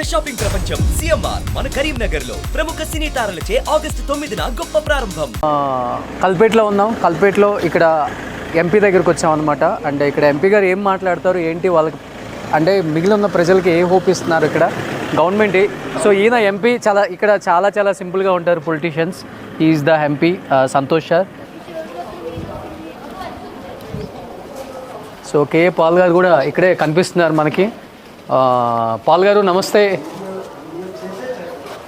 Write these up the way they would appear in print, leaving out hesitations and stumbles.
పెద్ద షాపింగ్ ప్రపంచం సిఎంఆర్ మన కరీంనగర్ లో ప్రముఖ సినీ తారలచే ఆగస్టు 9న గొప్ప ప్రారంభం. కల్పేట్లో ఉన్నాం. కల్పేట్లో ఇక్కడ ఎంపీ దగ్గరికి వచ్చాం అనమాట. అంటే ఇక్కడ ఎంపీ గారు ఏం మాట్లాడతారు ఏంటి, వాళ్ళకి అంటే మిగిలిన ప్రజలకి ఏ హోప్ ఇస్తున్నారు ఇక్కడ గవర్నమెంట్. సో ఈయన ఎంపీ ఇక్కడ చాలా సింపుల్గా ఉంటారు politicians. Is the MP Santosh sir. So K Paul గారు కూడా ఇక్కడే కనిపిస్తున్నారు మనకి. పాల్ గారు నమస్తే.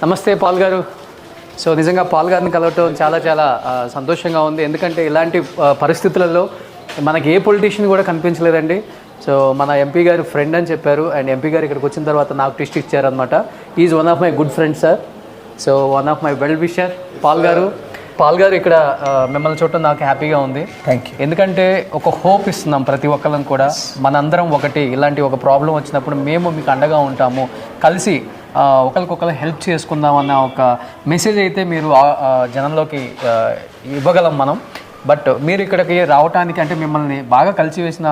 నమస్తే పాల్ గారు. సో నిజంగా పాల్ గారిని కలవటం చాలా సంతోషంగా ఉంది. ఎందుకంటే ఇలాంటి పరిస్థితులలో మనకి ఏ పొలిటీషియన్ కూడా కనిపించలేదండి. సో మన ఎంపీ గారు ఫ్రెండ్ అని చెప్పారు. అండ్ ఎంపీ గారు ఇక్కడికి వచ్చిన తర్వాత నాకు టిస్ట్ ఇచ్చారనమాట. Is one of my good friend sir. So one of my well wisher Paul గారు. పాల్ గారు ఇక్కడ మిమ్మల్ని చూడటం నాకు హ్యాపీగా ఉంది. Thank you. ఎందుకంటే ఒక హోప్ ఇస్తున్నాం ప్రతి ఒక్కళ్ళం కూడా. మనందరం ఒకటి, ఇలాంటి ఒక ప్రాబ్లం వచ్చినప్పుడు మేము మీకు అండగా ఉంటాము, కలిసి ఒకరికొకరు హెల్ప్ చేసుకుందాం అన్న ఒక మెసేజ్ అయితే మీరు జనంలోకి ఇవ్వగలం మనం. బట్ మీరు ఇక్కడికి రావడానికి అంటే మిమ్మల్ని బాగా కలిసి వేసిన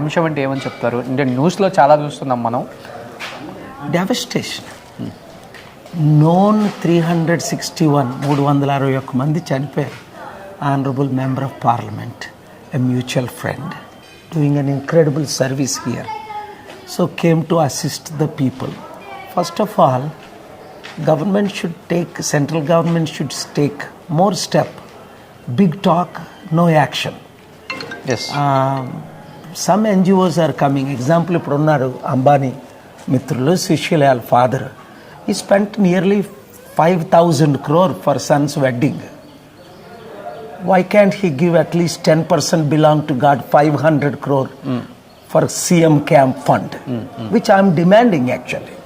అంశం అంటే ఏమని చెప్తారు? అంటే న్యూస్లో చాలా చూస్తున్నాం మనం. డెవస్టేషన్. నోన్ 361 మంది చనిపోయారు. Honourable member of parliament, a mutual friend, doing an incredible service here. So came to assist the people. First of all, central government should take more step. Big talk, no action. Yes. Some NGOs are coming. Example, ఇప్పుడు ఉన్నారు అంబానీ మిత్రులు, Sushil father. He spent nearly 5,000 crore for son's wedding. Why can't he give at least 10% belong to God, 500 crore for CM camp fund, which I am demanding actually.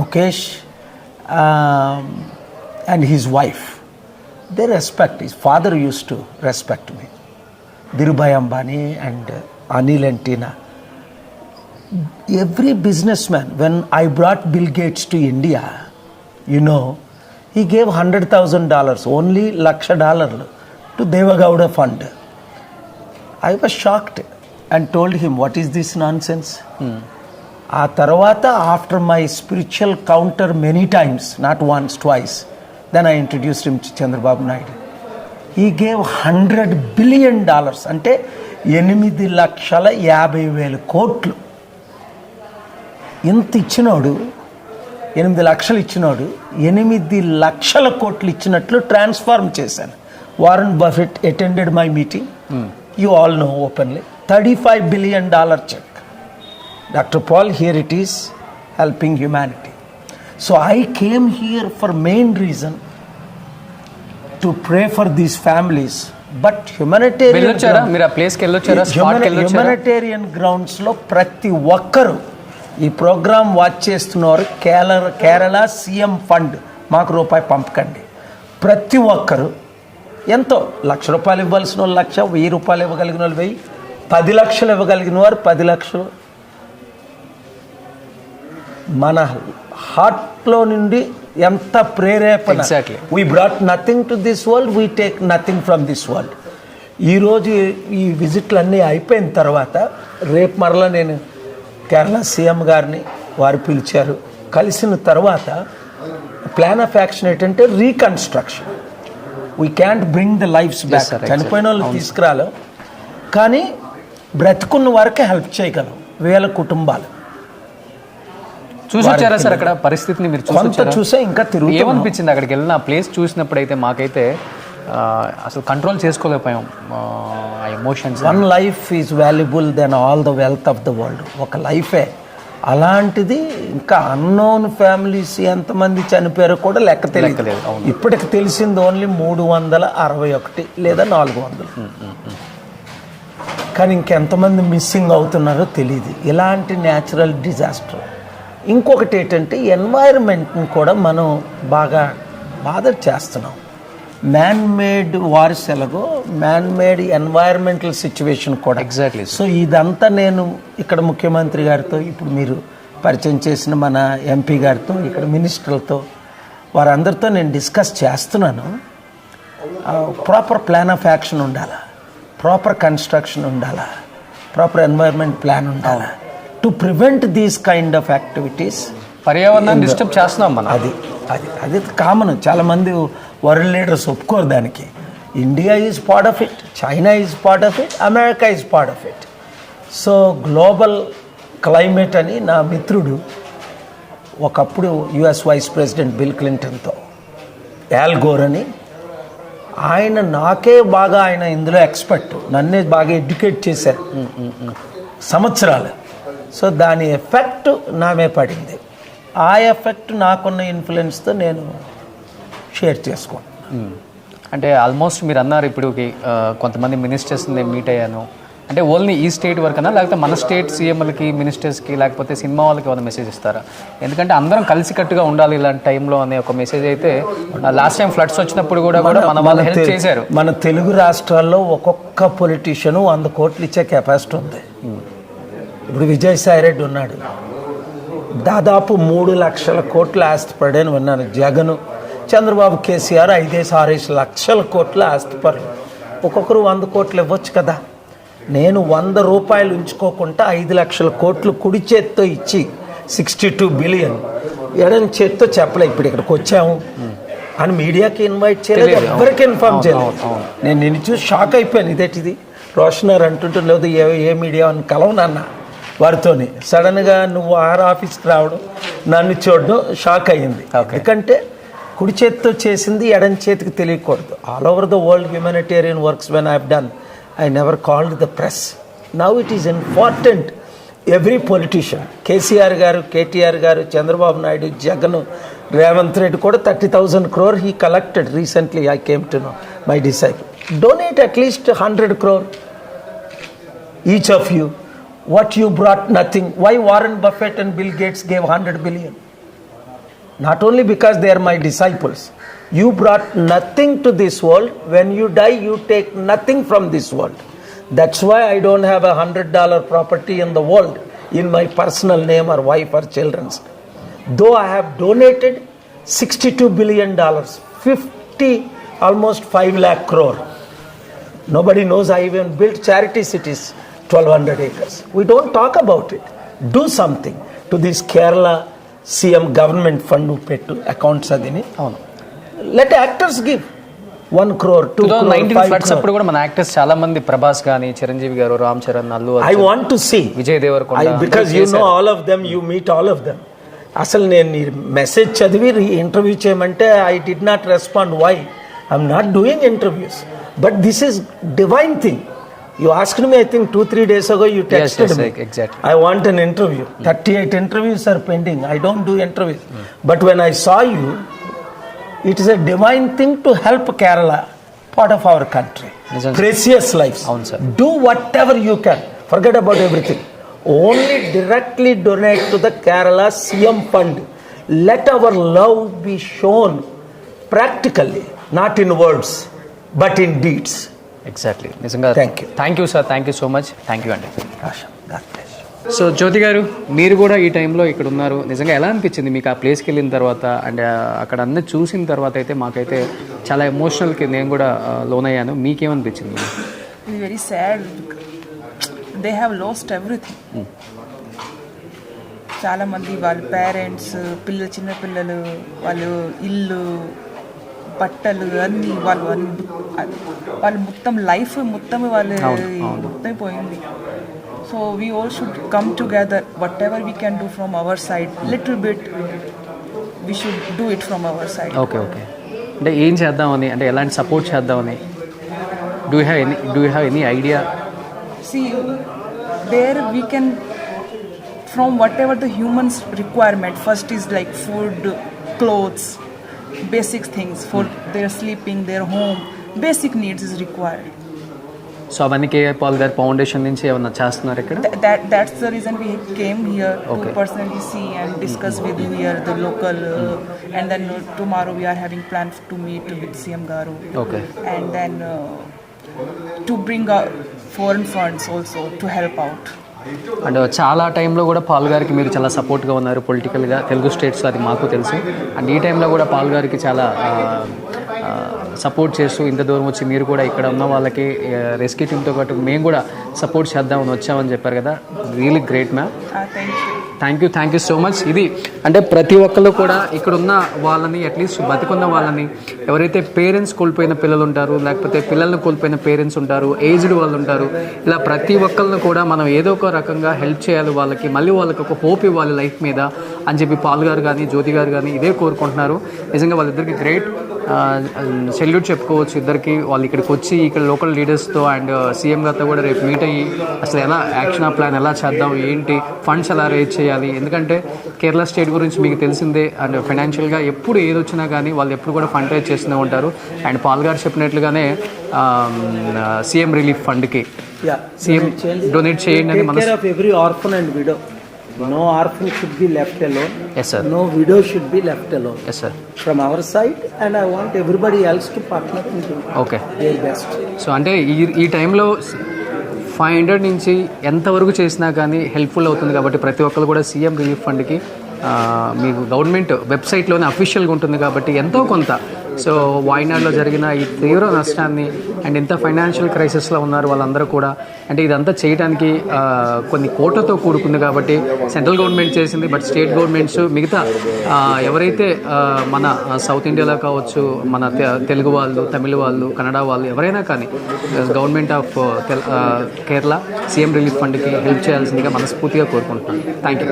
Mukesh and his wife, they respect. His father used to respect me. Dhirubhai Ambani and Anil and Tina. Every businessman, when I brought Bill Gates to India, he gave $100,000, only $1,00,000 to Devagowda fund. I was shocked and told him, what is this nonsense? A tarvata, after my spiritual counter many times, not once, twice, then I introduced him to Chandrababu Naidu. He gave $100 billion, అంటే 8,50,000 కోట్లు. ఇంత ఇచ్చినోడు, 8 లక్షలు ఇచ్చినోడు 8 లక్షల కోట్లు ఇచ్చినట్లు transform చేశాను. Warren Buffett attended my meeting. You all know openly. $35 billion check. Dr. Paul, here it is, helping humanity. So I came here for main reason to pray for these families. But humanitarian grounds లో ప్రతి ఒక్కరు ఈ programme watch చేస్తున్నారు. Kerala CM fund మాకు రూపాయి పంపకండి. ప్రతి ఒక్కరు ఎంతో ₹1,00,000 ఇవ్వాల్సిన వాళ్ళు 1,00,000, ₹1,000 ఇవ్వగలిగిన వాళ్ళు 1,000, 10 లక్షలు ఇవ్వగలిగిన వారు 10 లక్షలు. మన హార్ట్లో నుండి ఎంత ప్రేరేపణ. We brought nothing to this world, we take nothing from this world. ఈరోజు ఈ విజిట్లు అన్నీ అయిపోయిన తర్వాత రేపు మరలా నేను కేరళ సీఎం గారిని వారు పిలిచారు. కలిసిన తర్వాత ప్లాన్ ఆఫ్ యాక్షన్ ఏంటంటే reconstruction. We can't bring the lifes back. చనిపోయిన వాళ్ళు తీసుకురాలేం, కానీ బ్రతుకున్న వరకే హెల్ప్ చేయగలం. 1000 కుటుంబాలు చూసొచ్చారా సార్ అక్కడ పరిస్థితిని? మీరు చూసా, ఇంకా తిరుగు. ఏమనిపించింది అక్కడికి వెళ్ళిన ప్లేస్ చూసినప్పుడు? అయితే మాకైతే అసలు కంట్రోల్ చేసుకోలేకపోయాం ఆ emotions. One life is valuable then all the wealth of the world. ఒక లైఫే. అలాంటిది ఇంకా అన్నోన్ ఫ్యామిలీస్ ఎంతమంది చనిపోయారో కూడా లెక్క తెలియదు. ఇప్పటికి తెలిసింది ఓన్లీ 361 లేదా 400. కానీ ఇంకెంతమంది మిస్సింగ్ అవుతున్నారో తెలియదు. ఇలాంటి న్యాచురల్ డిజాస్టర్. ఇంకొకటి ఏంటంటే ఎన్వైరన్మెంట్ని కూడా మనం బాగా బాదర్ చేస్తున్నాం. మ్యాన్ మేడ్ వార్స్ ఎలాగో మ్యాన్ మేడ్ ఎన్వైరన్మెంటల్ సిచ్యువేషన్ కూడా. ఎగ్జాక్ట్లీ. సో ఇదంతా నేను ఇక్కడ ముఖ్యమంత్రి గారితో, ఇప్పుడు మీరు పరిచయం చేసిన మన ఎంపీ గారితో, ఇక్కడ మినిస్టర్లతో, వారందరితో నేను డిస్కస్ చేస్తున్నాను. ప్రాపర్ ప్లాన్ ఆఫ్ యాక్షన్ ఉండాలా, ప్రాపర్ కన్స్ట్రక్షన్ ఉండాలా, ప్రాపర్ ఎన్వైరన్మెంట్ ప్లాన్ ఉండాలా. To prevent these kind of activities, పర్యావరణాన్ని డిస్టర్బ్ చేస్తున్నాం మనం. అది కామన్. చాలామంది వరల్డ్ లీడర్స్ ఒప్పుకోరు దానికి. India is part of it, China is part of it, America is part of it. So global climate అని నా మిత్రుడు ఒకప్పుడు యుఎస్ వైస్ ప్రెసిడెంట్ బిల్ క్లింటన్తో యాల్ గోర్ అని, ఆయన నాకే బాగా, ఆయన ఇందులో ఎక్స్పర్ట్, నన్నే బాగా ఎడ్యుకేట్ చేశారు సంవత్సరాలు. సో దాని ఎఫెక్ట్ నామే పడింది. ఆ ఎఫెక్ట్ నాకున్న ఇన్ఫ్లుయెన్స్తో నేను షేర్ చేసుకున్నాను. అంటే ఆల్మోస్ట్ మీరు అన్నారు ఇప్పుడు కొంతమంది మినిస్టర్స్ నేను మీట్ అయ్యాను అంటే ఓన్లీ ఈ స్టేట్ వరకనా, లేకపోతే మన స్టేట్ సీఎంలకి, మినిస్టర్స్కి, లేకపోతే సినిమా వాళ్ళకి ఏమైనా మెసేజ్ ఇస్తారా? ఎందుకంటే అందరం కలిసికట్టుగా ఉండాలి ఇలాంటి టైంలో అనే ఒక మెసేజ్ అయితే లాస్ట్ టైం ఫ్లడ్స్ వచ్చినప్పుడు కూడా మన వాళ్ళు హెల్ప్ చేశారు. మన తెలుగు రాష్ట్రాల్లో ఒక్కొక్క పొలిటీషియను 100 కోట్లు ఇచ్చే కెపాసిటీ ఉంది. ఇప్పుడు విజయసాయిరెడ్డి ఉన్నాడు, దాదాపు 3 లక్షల కోట్ల ఆస్తి పడని విన్నాను. జగన్, చంద్రబాబు, కేసీఆర్ 5-6 లక్షల కోట్ల ఆస్తి పడరు. ఒక్కొక్కరు 100 కోట్లు ఇవ్వచ్చు కదా. నేను 100 రూపాయలు ఉంచుకోకుండా 5 లక్షల కోట్లు కుడి చేత్తో ఇచ్చి 62 బిలియన్ ఎడం చేత్తో చెప్పలే ఇప్పుడు ఇక్కడికి వచ్చాము అని మీడియాకి ఇన్వైట్ చేయలేదు, ఎవరికి ఇన్ఫార్మ్ చేయలేదు. నేను నిన్ను చూసి షాక్ అయిపోయాను. ఇదేంటిది రోషనర్ అంటుంటే లేదు ఏ మీడియా అని కలవనన్న వారితోని. సడన్గా నువ్వు ఆఫీస్కి రావడం, నన్ను చూడడం షాక్ అయ్యింది. ఎందుకంటే కుడి చేతితో చేసింది ఎడం చేతికి తెలియకూడదు. All over the world humanitarian works when I have done, I never called the press. Now it is important. Every politician, KCR garu, KTR garu, Chandrababu Naidu, Jagan, Revanth Reddy kuda 30,000 crore he collected recently. I came to know, my disciple. Donate at least 100 crore each of you. What you brought nothing. Why Warren Buffett and Bill Gates gave 100 billion? Not only because they are my disciples. You brought nothing to this world. When you die, you take nothing from this world. That's why I don't have $100 property in the world in my personal name or wife or children's. Though I have donated $62 billion, 50, almost 5 lakh crore. Nobody knows I even built charity cities, 1,200 acres. We don't talk about it. Do something to this Kerala CM government fund pettu accounts adini. Let actors give 1 crore, 2 crore, 5 floods crore. అప్పుడు కూడా మన actors చాలా మంది, ప్రభాస్ గానీ, చిరంజీవి గారు, Ram Charan, Allu I Arjun, want to see. Vijay Devarakonda, Because you know all of them, you meet all of them. అసలు నేను message చదివి ఇంటర్వ్యూ చేయమంటే I did not respond. Why? I'm not doing interviews. But this is divine thing. You asked me, I think 2-3 days ago, you texted me. Exactly. I want an interview. 38 interviews are pending. I don't do interviews. But when I saw you, it is a divine thing to help Kerala, part of our country. Precious lives. Do whatever you can. Forget about everything. Only directly donate to the Kerala CM fund. Let our love be shown practically, not in words, but in deeds. Exactly, నిజంగా thank you sir, thank you so much. Thank you అండి. God bless you. So Jyothi garu, మీరు కూడా ఈ టైంలో ఇక్కడ ఉన్నారు. నిజంగా ఎలా అనిపించింది మీకు ఆ ప్లేస్కి వెళ్ళిన తర్వాత? అండ్ అక్కడ అన్నీ చూసిన తర్వాత అయితే మాకైతే చాలా ఎమోషనల్కి నేను కూడా లోనయ్యాను. మీకేమనిపించింది? Very sad. They have lost everything. చాలామంది వాళ్ళ పేరెంట్స్, చిన్నపిల్లలు, వాళ్ళు ఇల్లు, బట్టలు అన్నీ వాళ్ళు మొత్తం లైఫ్ మొత్తం వాళ్ళు మొత్తం పోయింది. So we all should come together. What ever we can do from our side, little bit we should do it from our side. Okay, అంటే ఏం చేద్దామని, అంటే ఎలాంటి సపోర్ట్ చేద్దామని? Do you have any idea? See, there we can, from whatever the humans requirement, first is like food, clothes, basic things for their sleeping, their home, basic needs is required. So అవన్నీ KA Paul గారి foundation నుంచి ఏమన్నా చేస్తున్నారు ఇక్కడ? That's the reason we came here to personally see and discuss with you here, the local, and then tomorrow we are having plans to meet with CM Garu. Okay. And then to bring foreign funds also to help out. And చాలా టైంలో కూడా Paul గారికి మీరు చాలా సపోర్ట్గా ఉన్నారు పొలిటికల్గా తెలుగు స్టేట్స్లో, అది మాకు తెలుసు. అండ్ ఈ టైంలో కూడా పాల్ గారికి చాలా సపోర్ట్ చేస్తూ ఇంత దూరం వచ్చి మీరు కూడా ఇక్కడ ఉన్న వాళ్ళకి రెస్క్యూ టీమ్తో పాటు మేము కూడా సపోర్ట్ చేద్దామని వచ్చామని చెప్పారు కదా. Really great ma'am. Thank you. Thank you so much. ఇది అంటే ప్రతి ఒక్కళ్ళు కూడా ఇక్కడ ఉన్న వాళ్ళని అట్లీస్ట్ బతికున్న వాళ్ళని, ఎవరైతే పేరెంట్స్ కోల్పోయిన పిల్లలు ఉంటారు, లేకపోతే పిల్లల్ని కోల్పోయిన పేరెంట్స్ ఉంటారు, ఏజ్డ్ వాళ్ళు ఉంటారు, ఇలా ప్రతి ఒక్కళ్ళని కూడా మనం ఏదో ఒక రకంగా హెల్ప్ చేయాలి, వాళ్ళకి మళ్ళీ వాళ్ళకి ఒక హోప్ ఇవ్వాలి లైఫ్ మీద అని చెప్పి పాల్ గారు కానీ జ్యోతి గారు కానీ ఇదే కోరుకుంటున్నారు. నిజంగా వాళ్ళిద్దరికి గ్రేట్ సెల్యూట్ చెప్పుకోవచ్చు ఇద్దరికి. వాళ్ళు ఇక్కడికి వచ్చి ఇక్కడ లోకల్ లీడర్స్తో అండ్ సీఎం గారితో కూడా రేపు మీట్ అయ్యి అసలు ఎలా యాక్షన్ ప్లాన్ ఎలా చేద్దాం, ఏంటి ఫండ్స్ ఎలా రేజ్ చేయాలి. ఎందుకంటే కేరళ స్టేట్ గురించి మీకు తెలిసిందే, అండ్ ఫైనాన్షియల్గా ఎప్పుడు ఏది వచ్చినా కానీ వాళ్ళు ఎప్పుడు కూడా ఫండ్ రేజ్ చేస్తూనే ఉంటారు. అండ్ పాల్ గారు చెప్పినట్లుగానే సీఎం రిలీఫ్ ఫండ్కి సీఎం డొనేట్ చేయండి అని మన every orphan and widow. No orphan should be left alone. Yes, sir. No widow should be left alone. Yes, sir. From our side, and I want everybody else to partner into their best. So అంటే ఈ టైంలో 500 నుంచి ఎంతవరకు చేసినా కానీ helpful అవుతుంది కాబట్టి ప్రతి ఒక్కరు కూడా సీఎం రిలీఫ్ ఫండ్కి మీకు గవర్నమెంట్ వెబ్సైట్లోనే అఫీషియల్గా ఉంటుంది కాబట్టి ఎంతో కొంత. సో వాయినాడ్లో జరిగిన ఈ తీవ్ర నష్టాన్ని అండ్ ఎంత ఫైనాన్షియల్ క్రైసిస్లో ఉన్నారు వాళ్ళందరూ కూడా, అంటే ఇదంతా చేయడానికి కొన్ని కోట్లతో కూడుకుంది కాబట్టి సెంట్రల్ గవర్నమెంట్ చేసింది. బట్ స్టేట్ గవర్నమెంట్స్ మిగతా ఎవరైతే మన సౌత్ ఇండియాలో కావచ్చు, మన తెలుగు వాళ్ళు, తమిళ వాళ్ళు, కన్నడ వాళ్ళు ఎవరైనా కానీ government of Kerala CM relief ఫండ్కి హెల్ప్ చేయాల్సిందిగా మనస్ఫూర్తిగా కోరుకుంటున్నాను. Thank you.